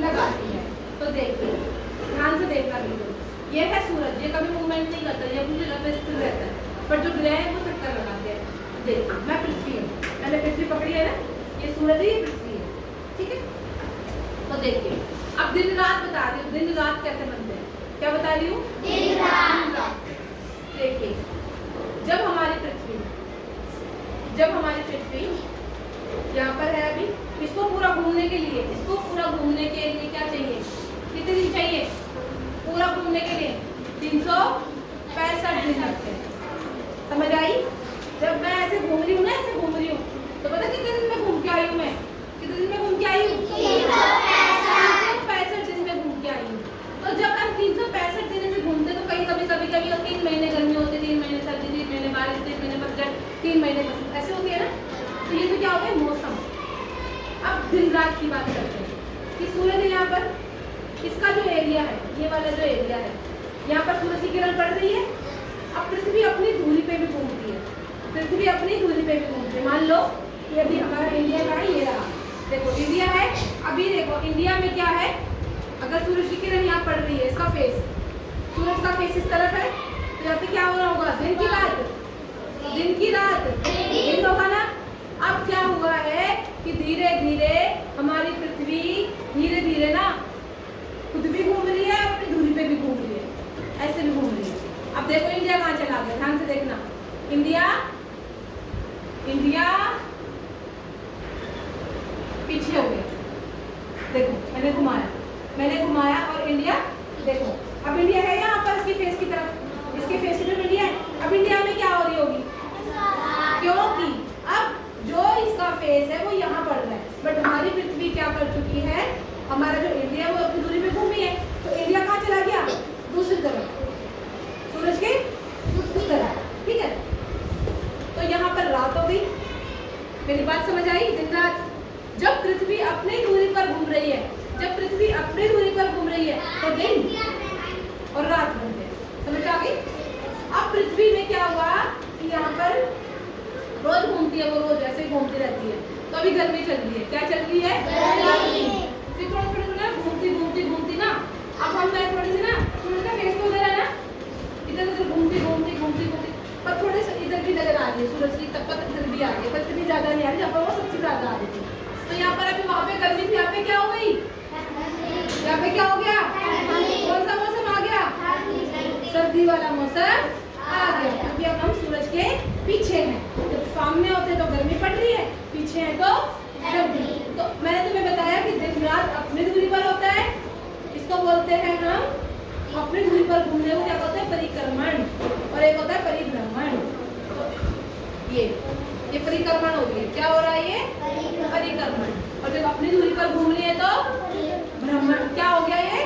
लगाती है। तो देखिए ध्यान से देखना वीडियो। ये है सूरज, ये कभी मूवमेंट नहीं करता, ये अपनी जगह पे स्थिर रहता है, पर जो ग्रह है वो चक्कर लगाते हैं। देखिए मैं पृथ्वी हूँ, मैंने पृथ्वी पकड़ी है ना, ये सूरज ही पृथ्वी है, ठीक है। तो देखिए अब दिन रात बता रही हूँ, दिन रात कैसे बनते हैं, क्या बता रही हूँ, दिन रात। देखिए जब हमारी पृथ्वी यहाँ पर है अभी, इसको पूरा घूमने के लिए, क्या चाहिए, कितने दिन चाहिए पूरा घूमने के लिए, 365 दिन लगते हैं। समझ आई? जब मैं ऐसे घूम रही हूँ ना, ऐसे घूम रही हूँ, तो पता कितने दिन में घूम के आई हूँ मैं, कितने दिन में घूम के आई हूँ, 365 दिन में घूम के आई हूँ। तो जब हम 365 दिन से घूमते तो कहीं कभी 3 महीने गर्मी होती, 3 महीने सर्दी, 3 महीने बारिश, 3 महीने पतझड़, 3 महीने बसंत, ऐसे होती है ना। तो ये तो क्या हो गया, मौसम। अब दिन रात की बात करते हैं कि सूरज यहाँ पर, इसका जो एरिया है, ये वाला जो एरिया है, यहाँ पर सूरज की किरण पड़ रही है। अब पृथ्वी अपनी दूरी पे भी घूमती है, मान लो यदि हमारा इंडिया का है, ये रहा, देखो इंडिया है, अभी देखो इंडिया में क्या है, अगर सूरज की किरण यहाँ पड़ रही है, इसका फेस, सूरज का फेस इस तरफ है, तो यहाँ पे क्या हो रहा होगा, दिन की रात दिन होगा ना। अब क्या हुआ है कि धीरे धीरे हमारी पृथ्वी धीरे धीरे ना खुद भी घूम रही है, अपनी दूरी पे भी घूम रही है, ऐसे भी घूम रही है। अब देखो इंडिया कहाँ चला गया, ध्यान से देखना, इंडिया पीछे हो गया, देखो मैंने घुमाया और इंडिया, देखो अब इंडिया है यहाँ पर, इसकी फेस की तरफ, इसके फेस की तरफ इंडिया है। अब इंडिया में क्या हो रही होगी, क्योंकि अब जो इसका फेस है वो यहाँ पड़ रहा है, बट हमारी पृथ्वी क्या कर चुकी है, हमारा जो इंडिया है वो अपनी दूरी पे घूमी है, तो इंडिया कहाँ चला गया, दूसरी तरफ, सूरज के दूसरी तरफ, ठीक है। तो यहाँ पर रात हो गई, मेरी बात समझ आई, दिन रात। जब पृथ्वी अपनी दूरी पर घूम रही है, तो दिन और रात बन गए, समझ आ गई। अब पृथ्वी में क्या हुआ कि यहाँ पर रोज घूमती है, वो रोज ऐसे ही घूमती रहती है, तो अभी गर्मी चल रही है, क्या चल रही है, फिर थोड़ा घूमती ना, अब हम थोड़ी सी ना, सूरज का फेस तो उधर है ना, इधर घूमती, पर थोड़े से इधर भी नजर आ रही है सूरज की तपत, इधर भी आ रही है, पर इतनी ज्यादा नहीं आ रही, जहाँ पर वो सबसे ज्यादा आ रही थी। तो यहाँ पर अभी वहाँ पे गर्मी थी, यहाँ पे क्या हो गई, यहाँ पे क्या हो गया, कौन सा मौसम आ गया, सर्दी वाला मौसम आ गया, क्योंकि अब हम सूरज के पीछे हैं। जब सामने होते तो गर्मी पड़ रही है, पीछे है तो सर्दी। तो मैंने तुम्हें बताया कि दिन रात अपनी दूरी पर होता है, इसको बोलते हैं हम अपनी दूरी पर घूमने को क्या बोलते हैं, परिक्रमण, और एक होता है परिभ्रमण। तो ये परिक्रमण हो गई, क्या हो रहा है, ये परिक्रमण। और जब अपनी दूरी पर घूम रही है तो भ्रमण, क्या हो गया, ये